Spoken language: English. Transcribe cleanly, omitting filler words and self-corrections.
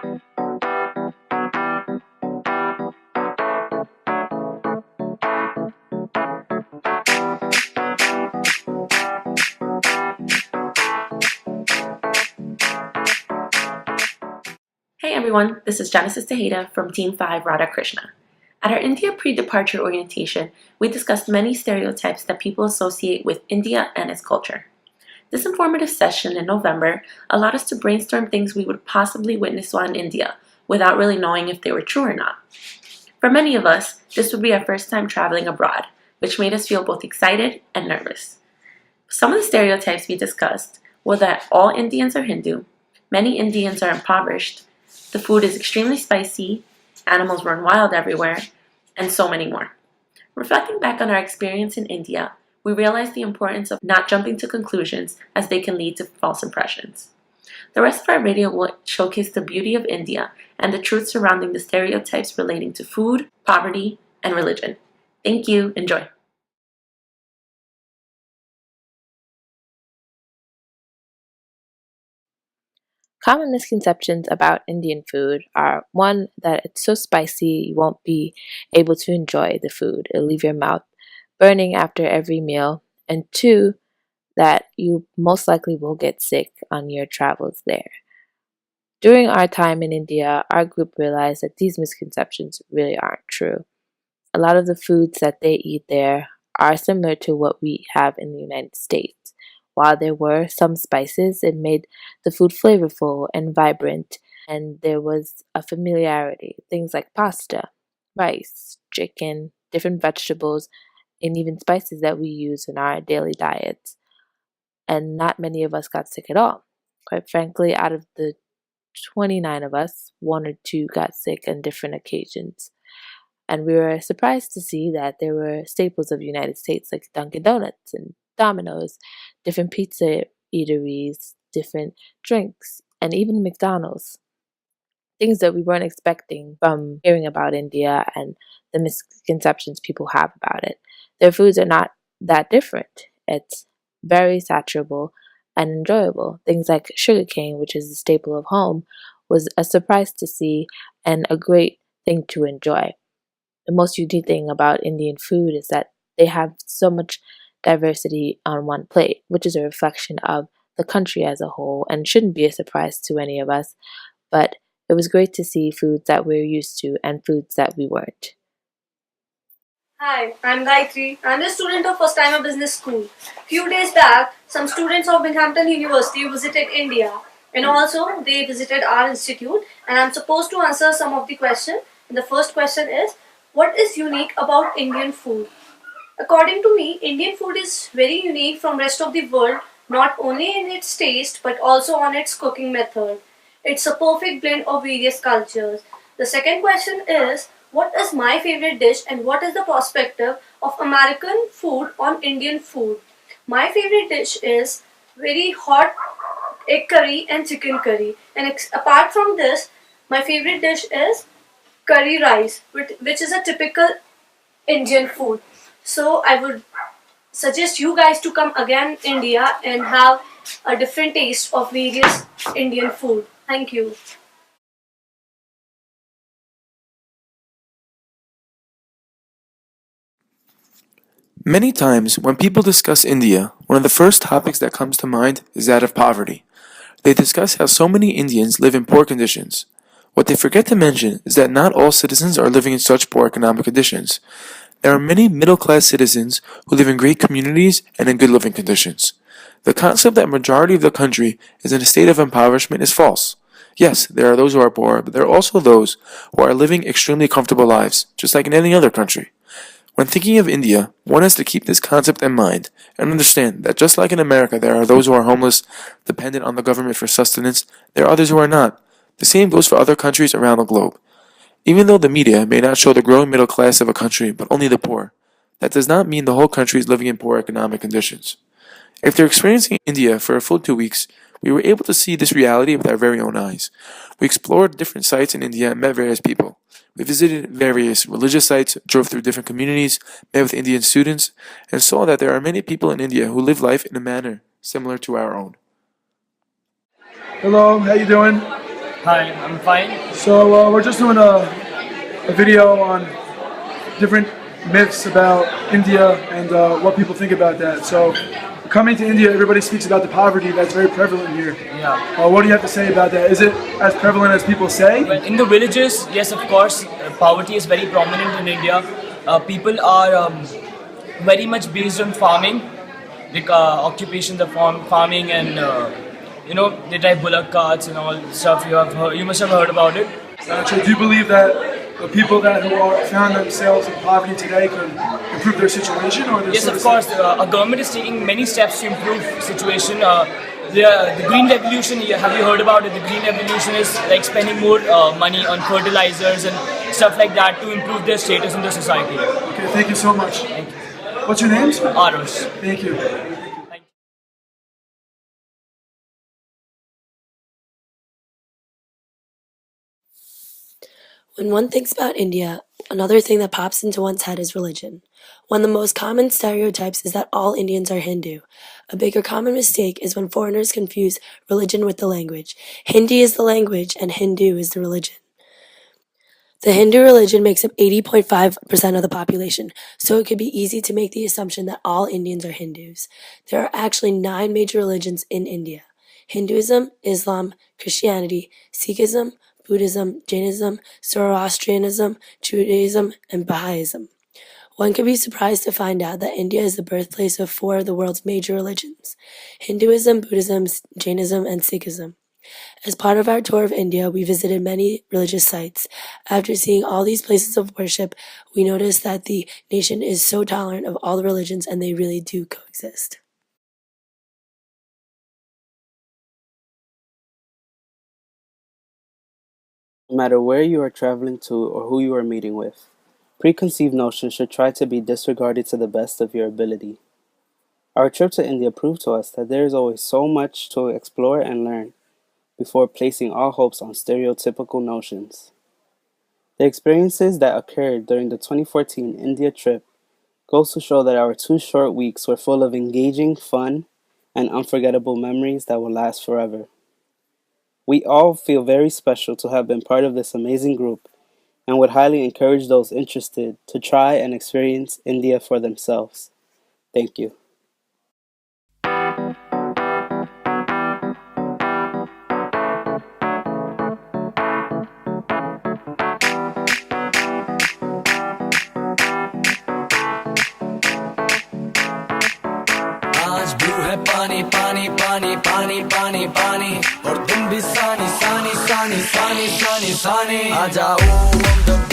Hey everyone, this is Genesis Tejeda from Team 5 Radha Krishna. At our India pre-departure orientation, we discussed many stereotypes that people associate with India and its culture. This informative session in November allowed us to brainstorm things we would possibly witness while in India, without really knowing if they were true or not. For many of us, this would be our first time traveling abroad, which made us feel both excited and nervous. Some of the stereotypes we discussed were that all Indians are Hindu, many Indians are impoverished, the food is extremely spicy, animals run wild everywhere, and so many more. Reflecting back on our experience in India, we realized the importance of not jumping to conclusions as they can lead to false impressions. The rest of our video will showcase the beauty of India and the truth surrounding the stereotypes relating to food, poverty, and religion. Thank you. Enjoy. Common misconceptions about Indian food are one, that it's so spicy you won't be able to enjoy the food. It'll leave your mouth burning after every meal. And two, that you most likely will get sick on your travels there. During our time in India, our group realized that these misconceptions really aren't true. A lot of the foods that they eat there are similar to what we have in the United States. While there were some spices, it made the food flavorful and vibrant, and there was a familiarity. Things like pasta, rice, chicken, different vegetables, and even spices that we use in our daily diets. And not many of us got sick at all. Quite frankly, out of the 29 of us, one or two got sick on different occasions. And we were surprised to see that there were staples of the United States like Dunkin' Donuts and Domino's, different pizza eateries, different drinks, and even McDonald's. Things that we weren't expecting from hearing about India and the misconceptions people have about it. Their foods are not that different. It's very saturable and enjoyable. Things like sugarcane, which is a staple of home, was a surprise to see and a great thing to enjoy. The most unique thing about Indian food is that they have so much diversity on one plate, which is a reflection of the country as a whole and shouldn't be a surprise to any of us. But it was great to see foods that we're used to and foods that we weren't. Hi, I'm Gayatri. I'm a student of First Timer Business School. Few days back, some students of Binghamton University visited India, and also they visited our institute, and I'm supposed to answer some of the questions. And the first question is, what is unique about Indian food? According to me, Indian food is very unique from rest of the world, not only in its taste but also on its cooking method. It's a perfect blend of various cultures. The second question is, what is my favorite dish and what is the perspective of American food on Indian food? My favorite dish is very hot egg curry and chicken curry. And apart from this, my favorite dish is curry rice, which is a typical Indian food. So I would suggest you guys to come again India and have a different taste of various Indian food. Thank you. Many times, when people discuss India, one of the first topics that comes to mind is that of poverty. They discuss how so many Indians live in poor conditions. What they forget to mention is that not all citizens are living in such poor economic conditions. There are many middle-class citizens who live in great communities and in good living conditions. The concept that majority of the country is in a state of impoverishment is false. Yes, there are those who are poor, but there are also those who are living extremely comfortable lives, just like in any other country. When thinking of India, one has to keep this concept in mind and understand that just like in America there are those who are homeless, dependent on the government for sustenance, there are others who are not. The same goes for other countries around the globe. Even though the media may not show the growing middle class of a country, but only the poor, that does not mean the whole country is living in poor economic conditions. After experiencing India for a full 2 weeks, we were able to see this reality with our very own eyes. We explored different sites in India and met various people. We visited various religious sites, drove through different communities, met with Indian students, and saw that there are many people in India who live life in a manner similar to our own. Hello, how you doing? Hi, I'm fine. So we're just doing a video on different myths about India and what people think about that. So coming to India, everybody speaks about the poverty that's very prevalent here. Yeah. What do you have to say about that? Is it as prevalent as people say? Well, in the villages, yes, of course, poverty is very prominent in India. People are very much based on farming, like occupations of farming, and they drive bullock carts and all stuff. You must have heard about it. Actually, do you believe that the people that who are found themselves in poverty today could improve their situation? Or Yes, of course. Our government is taking many steps to improve situation. The green revolution. Have you heard about it? The green revolution is like spending more money on fertilizers and stuff like that to improve their status in the society. Okay, thank you so much. Thank you. What's your name, sir? Arush. Thank you. Thank you. When one thinks about India, another thing that pops into one's head is religion. One of the most common stereotypes is that all Indians are Hindu. A bigger common mistake is when foreigners confuse religion with the language. Hindi is the language and Hindu is the religion. The Hindu religion makes up 80.5% of the population, so it could be easy to make the assumption that all Indians are Hindus. There are actually 9 major religions in India: Hinduism, Islam, Christianity, Sikhism, Buddhism, Jainism, Zoroastrianism, Judaism, and Baha'ism. One could be surprised to find out that India is the birthplace of 4 of the world's major religions: Hinduism, Buddhism, Jainism, and Sikhism. As part of our tour of India, we visited many religious sites. After seeing all these places of worship, we noticed that the nation is so tolerant of all the religions and they really do coexist. No matter where you are traveling to or who you are meeting with, preconceived notions should try to be disregarded to the best of your ability. Our trip to India proved to us that there is always so much to explore and learn before placing all hopes on stereotypical notions. The experiences that occurred during the 2014 India trip goes to show that our 2 short weeks were full of engaging, fun, and unforgettable memories that will last forever. We all feel very special to have been part of this amazing group and would highly encourage those interested to try and experience India for themselves. Thank you. आज blue है पानी पानी पानी पानी पानी पानी और तुम भी सानी सानी सानी सानी सानी सानी आ जाओ